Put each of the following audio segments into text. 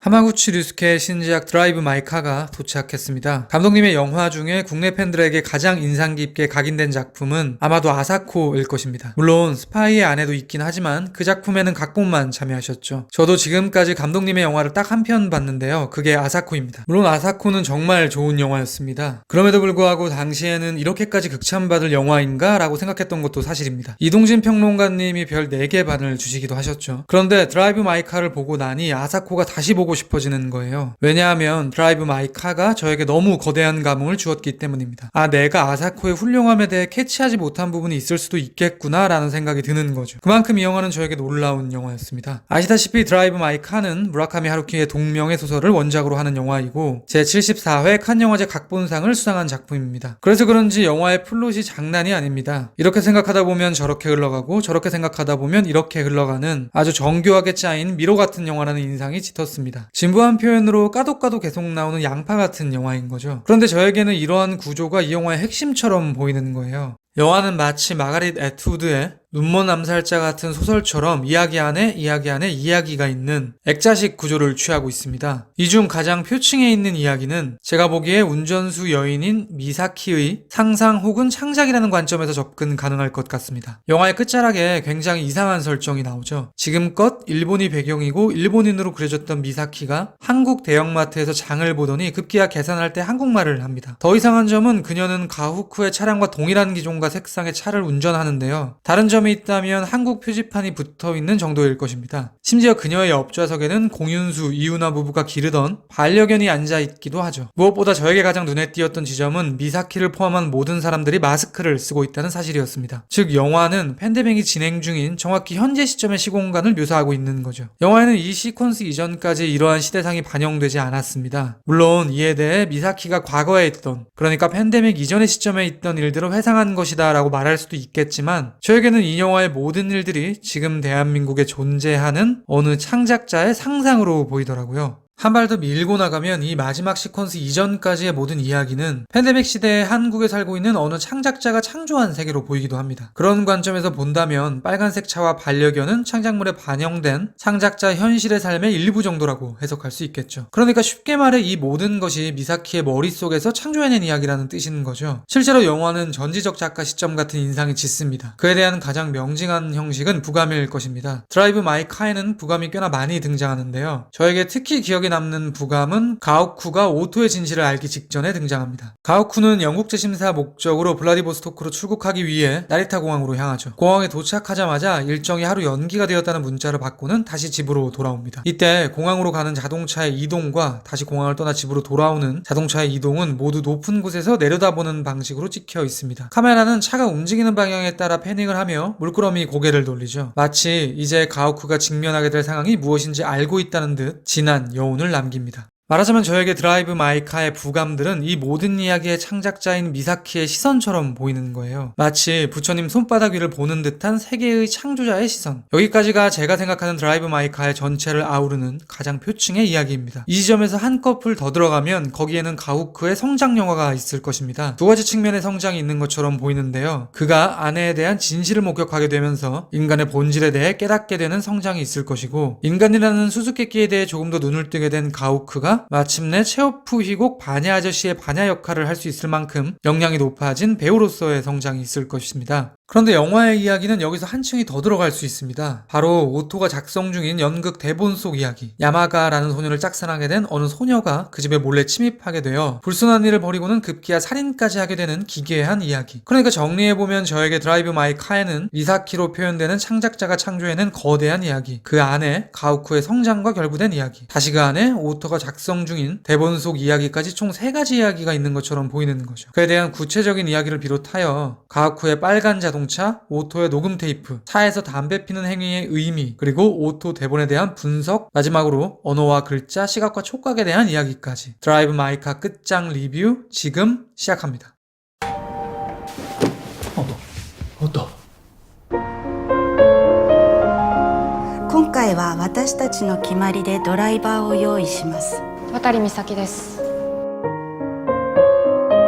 하마구치 류스케의 신작 드라이브 마이 카가 도착했습니다. 감독님의 영화 중에 국내 팬들에게 가장 인상 깊게 각인된 작품은 아마도 아사코일 것입니다. 물론 스파이의 아내도 있긴 하지만 그 작품에는 각본만 참여하셨죠. 저도 지금까지 감독님의 영화를 딱 한 편 봤는데요. 그게 아사코입니다. 물론 아사코는 정말 좋은 영화였습니다. 그럼에도 불구하고 당시에는 이렇게까지 극찬받을 영화인가? 라고 생각했던 것도 사실입니다. 이동진 평론가님이 별 4개 반을 주시기도 하셨죠. 그런데 드라이브 마이 카를 보고 나니 아사코가 다시 보고 싶어지는 거예요. 왜냐하면 드라이브 마이 카가 저에게 너무 거대한 감흥을 주었기 때문입니다. 내가 아사코의 훌륭함에 대해 캐치하지 못한 부분이 있을 수도 있겠구나 라는 생각이 드는 거죠. 그만큼 이 영화는 저에게 놀라운 영화였습니다. 아시다시피 드라이브 마이 카는 무라카미 하루키의 동명의 소설을 원작으로 하는 영화이고 제74회 칸 영화제 각본상을 수상한 작품입니다. 그래서 그런지 영화의 플롯이 장난이 아닙니다. 이렇게 생각하다 보면 저렇게 흘러가고 저렇게 생각하다 보면 이렇게 흘러가는 아주 정교하게 짜인 미로 같은 영화라는 인상이 짙었습니다. 진부한 표현으로 까도 계속 나오는 양파 같은 영화인 거죠. 그런데 저에게는 이러한 구조가 이 영화의 핵심처럼 보이는 거예요. 영화는 마치 마가릿 애트우드의 눈먼 암살자 같은 소설처럼 이야기 안에 이야기가 있는 액자식 구조를 취하고 있습니다. 이 중 가장 표층에 있는 이야기는 제가 보기에 운전수 여인인 미사키의 상상 혹은 창작이라는 관점에서 접근 가능할 것 같습니다. 영화의 끝자락에 굉장히 이상한 설정이 나오죠. 지금껏 일본이 배경이고 일본인으로 그려졌던 미사키가 한국 대형마트에서 장을 보더니 급기야 계산할 때 한국말을 합니다. 더 이상한 점은 그녀는 가후크의 차량과 동일한 기종과 색상의 차를 운전하는데요. 다른 점이 있다면 한국 표지판이 붙어있는 정도일 것입니다. 심지어 그녀의 옆좌석에는 공윤수, 이유나 부부가 기르던 반려견이 앉아있기도 하죠. 무엇보다 저에게 가장 눈에 띄었던 지점은 미사키를 포함한 모든 사람들이 마스크를 쓰고 있다는 사실이었습니다. 즉 영화는 팬데믹이 진행 중인 정확히 현재 시점의 시공간을 묘사하고 있는 거죠. 영화에는 이 시퀀스 이전까지 이러한 시대상이 반영되지 않았습니다. 물론 이에 대해 미사키가 과거에 있던, 그러니까 팬데믹 이전의 시점에 있던 일들을 회상한 것이다 라고 말할 수도 있겠지만 저에게는 이 영화의 모든 일들이 지금 대한민국에 존재하는 어느 창작자의 상상으로 보이더라고요. 한 발 더 밀고 나가면 이 마지막 시퀀스 이전까지의 모든 이야기는 팬데믹 시대에 한국에 살고 있는 어느 창작자가 창조한 세계로 보이기도 합니다. 그런 관점에서 본다면 빨간색 차와 반려견은 창작물에 반영된 창작자 현실의 삶의 일부 정도라고 해석할 수 있겠죠. 그러니까 쉽게 말해 이 모든 것이 미사키의 머릿속에서 창조해낸 이야기라는 뜻인 거죠. 실제로 영화는 전지적 작가 시점 같은 인상이 짙습니다. 그에 대한 가장 명징한 형식은 부감일 것입니다. 드라이브 마이 카에는 부감이 꽤나 많이 등장하는데요. 저에게 특히 기억에 남는 부감은 가오쿠가 오토의 진실을 알기 직전에 등장합니다. 가오쿠는 영국 재심사 목적으로 블라디보스토크로 출국하기 위해 나리타 공항으로 향하죠. 공항에 도착하자마자 일정이 하루 연기가 되었다는 문자를 받고는 다시 집으로 돌아옵니다. 이때 공항으로 가는 자동차의 이동과 다시 공항을 떠나 집으로 돌아오는 자동차의 이동은 모두 높은 곳에서 내려다보는 방식으로 찍혀 있습니다. 카메라는 차가 움직이는 방향에 따라 패닝을 하며 물끄러미 고개를 돌리죠. 마치 이제 가오쿠가 직면하게 될 상황이 무엇인지 알고 있다는 듯 진한 여운을 남깁니다. 말하자면 저에게 드라이브 마이 카의 부감들은 이 모든 이야기의 창작자인 미사키의 시선처럼 보이는 거예요. 마치 부처님 손바닥 위를 보는 듯한 세계의 창조자의 시선. 여기까지가 제가 생각하는 드라이브 마이 카의 전체를 아우르는 가장 표층의 이야기입니다. 이 지점에서 한꺼풀 더 들어가면 거기에는 가후크의 성장 영화가 있을 것입니다. 두 가지 측면의 성장이 있는 것처럼 보이는데요. 그가 아내에 대한 진실을 목격하게 되면서 인간의 본질에 대해 깨닫게 되는 성장이 있을 것이고, 인간이라는 수수께끼에 대해 조금 더 눈을 뜨게 된 가후크가 마침내 체오프 휘곡 바냐 아저씨의 바냐 역할을 할 수 있을 만큼 역량이 높아진 배우로서의 성장이 있을 것입니다. 그런데 영화의 이야기는 여기서 한층이 더 들어갈 수 있습니다. 바로 오토가 작성 중인 연극 대본 속 이야기. 야마가라는 소녀를 짝사랑하게 된 어느 소녀가 그 집에 몰래 침입하게 되어 불순한 일을 벌이고는 급기야 살인까지 하게 되는 기괴한 이야기. 그러니까 정리해보면 저에게 드라이브 마이 카에는 미사키로 표현되는 창작자가 창조해낸 거대한 이야기, 그 안에 가오쿠의 성장과 결부된 이야기, 다시 그 안에 오토가 작성 중인 대본 속 이야기까지 총 3가지 이야기가 있는 것처럼 보이는 거죠. 그에 대한 구체적인 이야기를 비롯하여 가오쿠의 빨간 자동차, 오토의 녹음 테이프, 차에서 담배 피는 행위의 의미, 그리고 오토 대본에 대한 분석, 마지막으로 언어와 글자, 시각과 촉각에 대한 이야기까지. 드라이브 마이 카 끝장 리뷰 지금 시작합니다.音今回は私たちの決まりでドライバーを用意します。渡美咲です。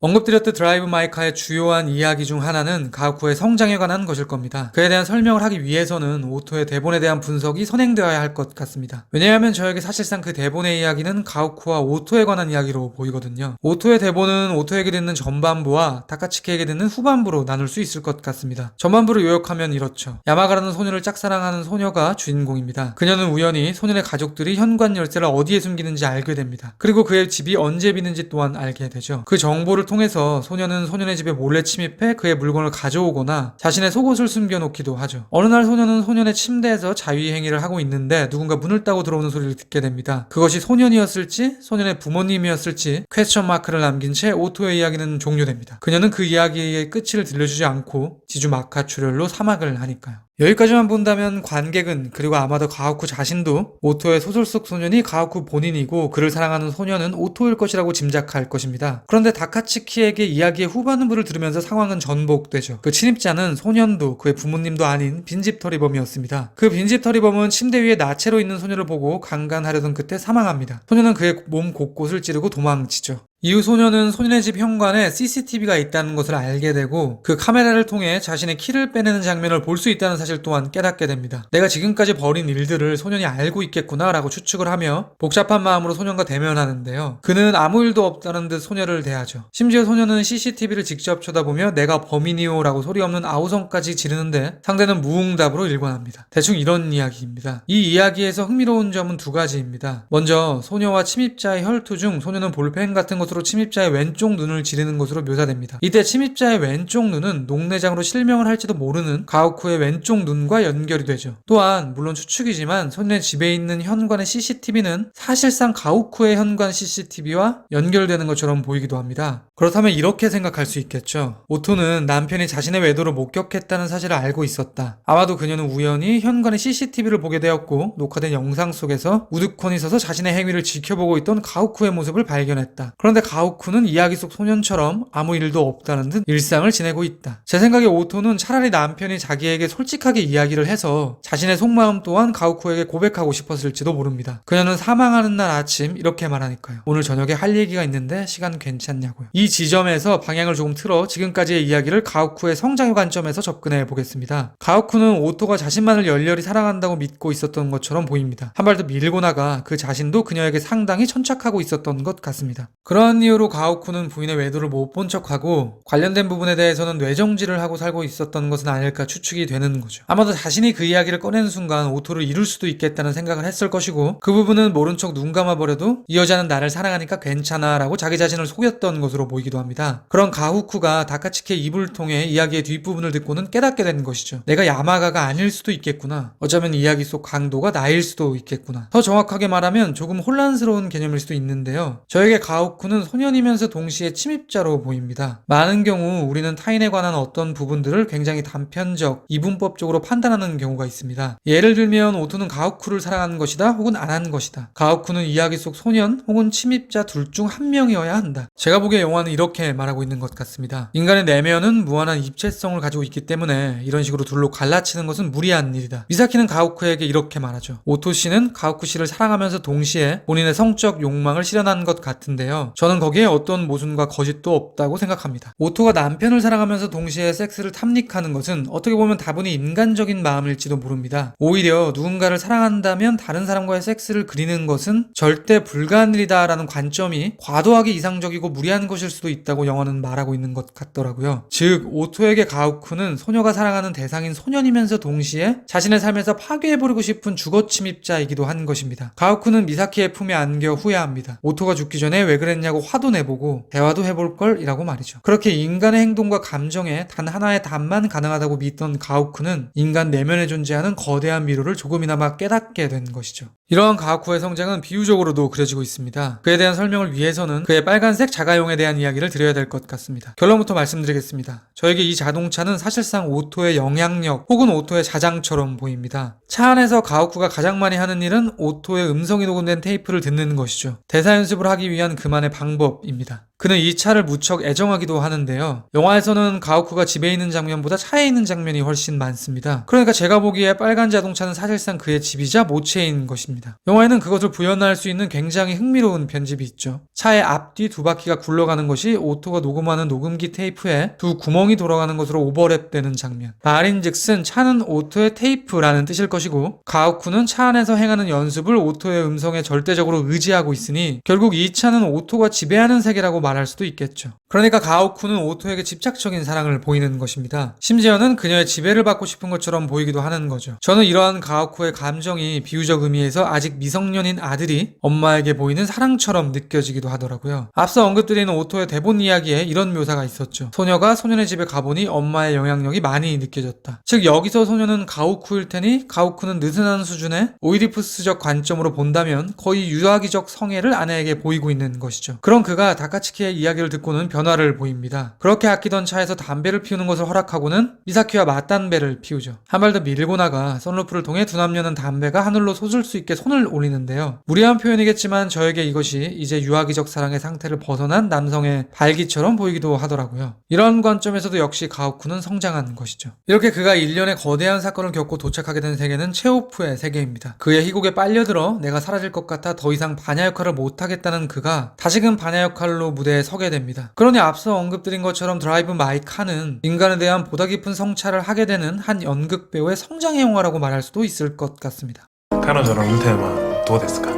언급드렸듯 드라이브 마이 카의 주요한 이야기 중 하나는 가오쿠의 성장에 관한 것일 겁니다. 그에 대한 설명을 하기 위해서는 오토의 대본에 대한 분석이 선행되어야 할 것 같습니다. 왜냐하면 저에게 사실상 그 대본의 이야기는 가오쿠와 오토에 관한 이야기로 보이거든요. 오토의 대본은 오토에게 듣는 전반부와 다카츠키에게 듣는 후반부로 나눌 수 있을 것 같습니다. 전반부를 요약하면 이렇죠. 야마가라는 소녀를 짝사랑하는 소녀가 주인공입니다. 그녀는 우연히 소년의 가족들이 현관 열쇠를 어디에 숨기는지 알게 됩니다. 그리고 그의 집이 언제 비는지 또한 알게 되죠. 그 정보를 통해서 소녀는 소년의 집에 몰래 침입해 그의 물건을 가져오거나 자신의 속옷을 숨겨놓기도 하죠. 어느 날 소녀는 소년의 침대에서 자위행위를 하고 있는데 누군가 문을 따고 들어오는 소리를 듣게 됩니다. 그것이 소년이었을지 소년의 부모님이었을지 퀘스천 마크를 남긴 채 오토의 이야기는 종료됩니다. 그녀는 그 이야기의 끝을 들려주지 않고 지주 마카출혈로 사막을 하니까요. 여기까지만 본다면 관객은 그리고 아마도 가오쿠 자신도 오토의 소설 속 소년이 가오쿠 본인이고 그를 사랑하는 소년은 오토일 것이라고 짐작할 것입니다. 그런데 다카츠키에게 이야기의 후반부를 들으면서 상황은 전복되죠. 그 침입자는 소년도 그의 부모님도 아닌 빈집털이범이었습니다. 그 빈집털이범은 침대 위에 나체로 있는 소녀를 보고 강간하려던 그때 사망합니다. 소년은 그의 몸 곳곳을 찌르고 도망치죠. 이후 소녀는 소년의 집 현관에 CCTV가 있다는 것을 알게 되고 그 카메라를 통해 자신의 키를 빼내는 장면을 볼 수 있다는 사실 또한 깨닫게 됩니다. 내가 지금까지 벌인 일들을 소년이 알고 있겠구나 라고 추측을 하며 복잡한 마음으로 소년과 대면하는데요. 그는 아무 일도 없다는 듯 소녀를 대하죠. 심지어 소년은 CCTV를 직접 쳐다보며 내가 범인이요 라고 소리 없는 아우성까지 지르는데 상대는 무응답으로 일관합니다. 대충 이런 이야기입니다. 이 이야기에서 흥미로운 점은 두 가지입니다. 먼저 소녀와 침입자의 혈투 중 소녀는 볼펜 같은 것으로 침입자의 왼쪽 눈을 지르는 것으로 묘사됩니다. 이때 침입자의 왼쪽 눈은 녹내장으로 실명을 할지도 모르는 가오쿠의 왼쪽 눈과 연결이 되죠. 또한 물론 추측이지만 소년의 집에 있는 현관의 CCTV는 사실상 가오쿠의 현관 CCTV와 연결되는 것처럼 보이기도 합니다. 그렇다면 이렇게 생각할 수 있겠죠. 오토는 남편이 자신의 외도를 목격했다는 사실을 알고 있었다. 아마도 그녀는 우연히 현관의 CCTV를 보게 되었고 녹화된 영상 속에서 우드콘이 서서 자신의 행위를 지켜보고 있던 가오쿠의 모습을 발견했다. 그런데 가오쿠는 이야기 속 소년처럼 아무 일도 없다는 듯 일상을 지내고 있다. 제 생각에 오토는 차라리 남편이 자기에게 솔직하게 이야기를 해서 자신의 속마음 또한 가오쿠에게 고백하고 싶었을지도 모릅니다. 그녀는 사망하는 날 아침 이렇게 말하니까요. 오늘 저녁에 할 얘기가 있는데 시간 괜찮냐고요. 이 지점에서 방향을 조금 틀어 지금까지의 이야기를 가오쿠의 성장의 관점에서 접근해 보겠습니다. 가오쿠는 오토가 자신만을 열렬히 사랑한다고 믿고 있었던 것처럼 보입니다. 한 발 더 밀고 나가 그 자신도 그녀에게 상당히 천착하고 있었던 것 같습니다. 그런 이유로 가오쿠는 부인의 외도를 못 본 척하고 관련된 부분에 대해서는 뇌정지를 하고 살고 있었던 것은 아닐까 추측이 되는 거죠. 아마도 자신이 그 이야기를 꺼내는 순간 오토를 잃을 수도 있겠다는 생각을 했을 것이고 그 부분은 모른 척 눈 감아버려도 이 여자는 나를 사랑하니까 괜찮아 라고 자기 자신을 속였던 것으로 보이기도 합니다. 그런 가오쿠가 다카츠키의 입을 통해 이야기의 뒷부분을 듣고는 깨닫게 된 것이죠. 내가 야마가가 아닐 수도 있겠구나. 어쩌면 이야기 속 강도가 나일 수도 있겠구나. 더 정확하게 말하면 조금 혼란스러운 개념일 수도 있는데요. 저에게 가오쿠는 소년이면서 동시에 침입자로 보입니다. 많은 경우 우리는 타인에 관한 어떤 부분들을 굉장히 단편적, 이분법적으로 판단하는 경우가 있습니다. 예를 들면 오토는 가오쿠를 사랑하는 것이다 혹은 안 한 것이다. 가오쿠는 이야기 속 소년 혹은 침입자 둘 중 한 명이어야 한다. 제가 보기에 영화는 이렇게 말하고 있는 것 같습니다. 인간의 내면은 무한한 입체성을 가지고 있기 때문에 이런 식으로 둘로 갈라치는 것은 무리한 일이다. 미사키는 가오쿠에게 이렇게 말하죠. 오토 씨는 가오쿠 씨를 사랑하면서 동시에 본인의 성적 욕망을 실현한 것 같은데요. 저는 거기에 어떤 모순과 거짓도 없다고 생각합니다. 오토가 남편을 사랑하면서 동시에 섹스를 탐닉하는 것은 어떻게 보면 다분히 인간적인 마음일지도 모릅니다. 오히려 누군가를 사랑한다면 다른 사람과의 섹스를 그리는 것은 절대 불가한 일이다라는 관점이 과도하게 이상적이고 무리한 것일 수도 있다고 영화는 말하고 있는 것 같더라고요. 즉 오토에게 가오쿠는 소녀가 사랑하는 대상인 소년이면서 동시에 자신의 삶에서 파괴해버리고 싶은 주거 침입자이기도 한 것입니다. 가오쿠는 미사키의 품에 안겨 후회합니다. 오토가 죽기 전에 왜 그랬냐고 화도 내보고 대화도 해볼걸 이라고 말이죠. 그렇게 인간의 행동과 감정에 단 하나의 답만 가능하다고 믿던 가오쿠는 인간 내면에 존재하는 거대한 미로를 조금이나마 깨닫게 된 것이죠. 이러한 가오쿠의 성장은 비유적으로도 그려지고 있습니다. 그에 대한 설명을 위해서는 그의 빨간색 자가용에 대한 이야기를 드려야 될 것 같습니다. 결론부터 말씀드리겠습니다. 저에게 이 자동차는 사실상 오토의 영향력 혹은 오토의 자장처럼 보입니다. 차 안에서 가오쿠가 가장 많이 하는 일은 오토의 음성이 녹음된 테이프를 듣는 것이죠. 대사 연습을 하기 위한 그만의 방법입니다. 그는 이 차를 무척 애정하기도 하는데요. 영화에서는 가오쿠가 집에 있는 장면보다 차에 있는 장면이 훨씬 많습니다. 그러니까 제가 보기에 빨간 자동차는 사실상 그의 집이자 모체인 것입니다. 영화에는 그것을 구현할 수 있는 굉장히 흥미로운 편집이 있죠. 차의 앞뒤 두 바퀴가 굴러가는 것이 오토가 녹음하는 녹음기 테이프에 두 구멍이 돌아가는 것으로 오버랩되는 장면. 말인즉슨 차는 오토의 테이프라는 뜻일 것이고 가오쿠는 차 안에서 행하는 연습을 오토의 음성에 절대적으로 의지하고 있으니 결국 이 차는 오토가 지배하는 세계라고 말할 수도 있겠죠. 그러니까 가오쿠는 오토에게 집착적인 사랑을 보이는 것입니다. 심지어는 그녀의 지배를 받고 싶은 것처럼 보이기도 하는 거죠. 저는 이러한 가오쿠의 감정이 비유적 의미에서 아직 미성년인 아들이 엄마에게 보이는 사랑처럼 느껴지기도 하더라고요. 앞서 언급드린 오토의 대본 이야기에 이런 묘사가 있었죠. 소녀가 소년의 집에 가보니 엄마의 영향력이 많이 느껴졌다. 즉 여기서 소녀는 가오쿠일 테니 가오쿠는 느슨한 수준의 오이디푸스적 관점으로 본다면 거의 유아기적 성애를 아내에게 보이고 있는 것이죠. 그런 그가 다카츠키의 이야기를 듣고는 변화를 보입니다. 그렇게 아끼던 차에서 담배를 피우는 것을 허락하고는 미사키와 맞담배를 피우죠. 한 발 더 밀고 나가 선루프를 통해 두 남녀는 담배가 하늘로 솟을 수 있게 손을 올리는데요. 무리한 표현이겠지만 저에게 이것이 이제 유아기적 사랑의 상태를 벗어난 남성의 발기처럼 보이기도 하더라고요. 이런 관점에서도 역시 가오쿠는 성장한 것이죠. 이렇게 그가 일련의 거대한 사건을 겪고 도착하게 된 세계는 체오프의 세계입니다. 그의 희곡에 빨려들어 내가 사라질 것 같아 더 이상 반야 역할을 못하겠다는 그가 다시금 반야 역할로 무대에 서게 됩니다. 그러니 앞서 언급드린 것처럼 드라이브 마이 카는 인간에 대한 보다 깊은 성찰을 하게 되는 한 연극 배우의 성장의 영화라고 말할 수도 있을 것 같습니다. 彼女の運転はどうですか？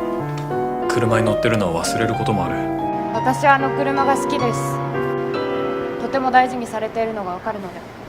車に乗ってるのを忘れることもある。私はあの車が好きです。とても大事にされているのがわかるので。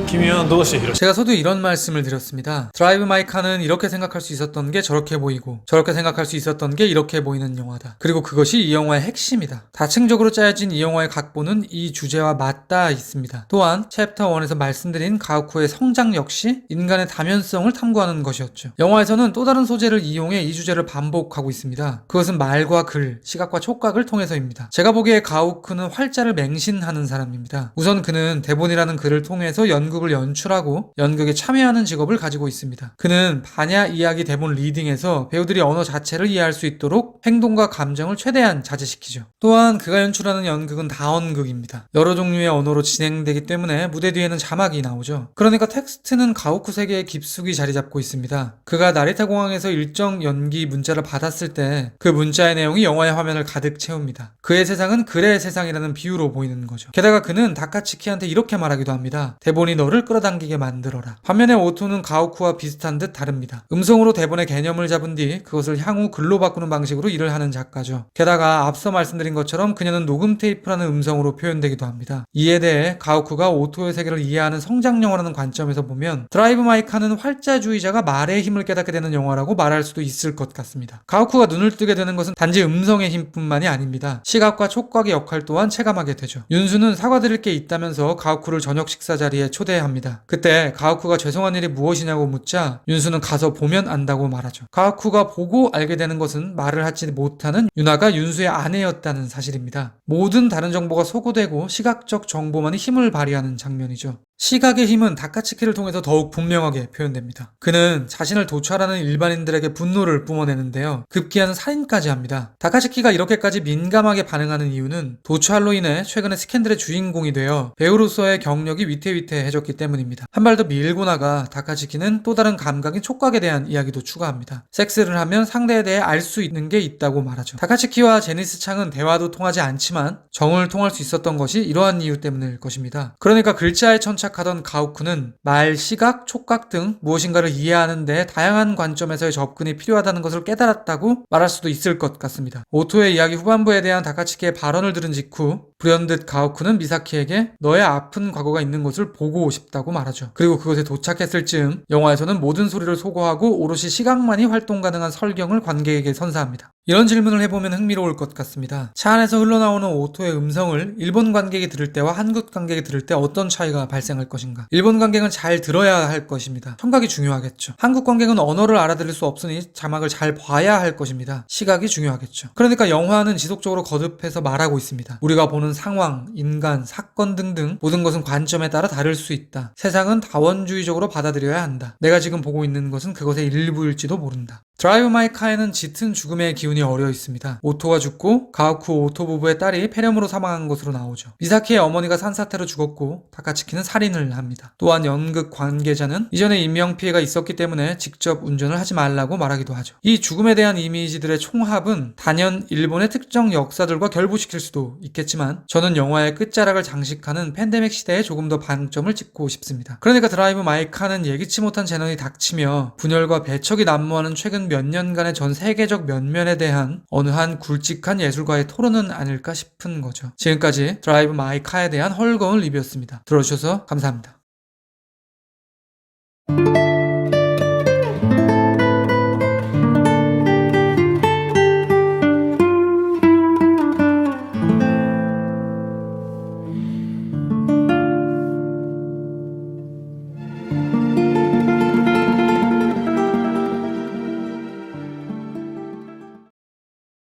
君はどうして広島 제가 서두 이런 말씀을 드렸습니다. 드라이브 마이 카는 이렇게 생각할 수 있었던 게 저렇게 보이고 저렇게 생각할 수 있었던 게 이렇게 보이는 영화다. 그리고 그것이 이 영화의 핵심이다. 다층적으로 짜여진 이 영화의 각본은 이 주제와 맞닿아 있습니다. 또한 챕터 1에서 말씀드린 가오쿠의 성장 역시 인간의 다면성을 탐구하는 것이었죠. 영화에서는 또 다른 소재를 이용해 이 주제를 반복하고 있습니다. 그것은 말과 글, 시각과 촉각을 통해서입니다. 제가 보기에 가오쿠는 활자를 맹신하는 사람입니다. 우선 그는 대본이라는 글을 통해서 연극을 연출하고 연극에 참여하는 직업을 가지고 있습니다. 그는 반야 이야기 대본 리딩에서 배우들이 언어 자체를 이해할 수 있도록 행동과 감정을 최대한 자제시키죠. 또한 그가 연출하는 연극은 다언극입니다. 여러 종류의 언어로 진행되기 때문에 무대 뒤에는 자막이 나오죠. 그러니까 텍스트는 가오쿠 세계에 깊숙이 자리 잡고 있습니다. 그가 나리타 공항에서 일정 연기 문자를 받았을 때 그 문자의 내용이 영화의 화면을 가득 채웁니다. 그의 세상은 글의 세상이라는 비유로 보이는 거죠. 게다가 그는 다카츠키한테 이렇게 말하기도 합니다. 대본이 너를 끌어당기게 만들어라. 반면에 오토는 가오쿠와 비슷한 듯 다릅니다. 음성으로 대본의 개념을 잡은 뒤 그것을 향후 글로 바꾸는 방식으로 일을 하는 작가죠. 게다가 앞서 말씀드린 것처럼 그녀는 녹음 테이프라는 음성으로 표현되기도 합니다. 이에 대해 가오쿠가 오토의 세계를 이해하는 성장 영화라는 관점에서 보면 드라이브 마이 카는 활자주의자가 말의 힘을 깨닫게 되는 영화라고 말할 수도 있을 것 같습니다. 가오쿠가 눈을 뜨게 되는 것은 단지 음성의 힘뿐만이 아닙니다. 시각과 촉각의 역할 또한 체감하게 되죠. 윤수는 사과드릴 게 있다면서 가오쿠를 저녁 식사 자리에 초대합니다. 그때 가오쿠가 죄송한 일이 무엇이냐고 묻자 윤수는 가서 보면 안다고 말하죠. 가오쿠가 보고 알게 되는 것은 말을 하지 못하는 유나가 윤수의 아내였다는 사실입니다. 모든 다른 정보가 소구되고 시각적 정보만이 힘을 발휘하는 장면이죠. 시각의 힘은 다카츠키를 통해서 더욱 분명하게 표현됩니다. 그는 자신을 도찰하는 일반인들에게 분노를 뿜어내는데요. 급기야는 살인까지 합니다. 다카츠키가 이렇게까지 민감하게 반응하는 이유는 도찰로 인해 최근에 스캔들의 주인공이 되어 배우로서의 경력이 위태위태해졌기 때문입니다. 한 발 더 밀고 나가 다카츠키는 또 다른 감각인 촉각에 대한 이야기도 추가합니다. 섹스를 하면 상대에 대해 알 수 있는 게 있다고 말하죠. 다카츠키와 제니스 창은 대화도 통하지 않지만 정을 통할 수 있었던 것이 이러한 이유 때문일 것입니다. 그러니까 글자에 천착하던 가오쿠는 말, 시각, 촉각 등 무엇인가를 이해하는 데 다양한 관점에서의 접근이 필요하다는 것을 깨달았다고 말할 수도 있을 것 같습니다. 오토의 이야기 후반부에 대한 다카츠키의 발언을 들은 직후 불현듯 가오쿠는 미사키에게 너의 아픈 과거가 있는 것을 보고 싶다고 말하죠. 그리고 그곳에 도착했을 즈음 영화에서는 모든 소리를 소거하고 오롯이 시각만이 활동 가능한 설경을 관객에게 선사합니다. 이런 질문을 해보면 흥미로울 것 같습니다. 차 안에서 흘러나오는 오토의 음성을 일본 관객이 들을 때와 한국 관객이 들을 때 어떤 차이가 발생할 것인가? 일본 관객은 잘 들어야 할 것입니다. 청각이 중요하겠죠. 한국 관객은 언어를 알아들을 수 없으니 자막을 잘 봐야 할 것입니다. 시각이 중요하겠죠. 그러니까 영화는 지속적으로 거듭해서 말하고 있습니다. 우리가 보는 상황, 인간, 사건 등등 모든 것은 관점에 따라 다를 수 있다. 세상은 다원주의적으로 받아들여야 한다. 내가 지금 보고 있는 것은 그것의 일부일지도 모른다. 드라이브 마이 카에는 짙은 죽음의 기운이 어려 있습니다. 오토가 죽고 가오쿠 오토 부부의 딸이 폐렴으로 사망한 것으로 나오죠. 미사키의 어머니가 산사태로 죽었고 타카츠키는 살인을 합니다. 또한 연극 관계자는 이전에 인명피해가 있었기 때문에 직접 운전을 하지 말라고 말하기도 하죠. 이 죽음에 대한 이미지들의 총합은 단연 일본의 특정 역사들과 결부시킬 수도 있겠지만 저는 영화의 끝자락을 장식하는 팬데믹 시대에 조금 더 방점을 찍고 싶습니다. 그러니까 드라이브 마이 카는 예기치 못한 재난이 닥치며 분열과 배척이 난무하는 최근 몇 년간의 전 세계적 면면에 대한 어느 한 굵직한 예술가의 토론은 아닐까 싶은 거죠. 지금까지 드라이브 마이 카에 대한 헐거운 리뷰였습니다. 들어주셔서 감사합니다.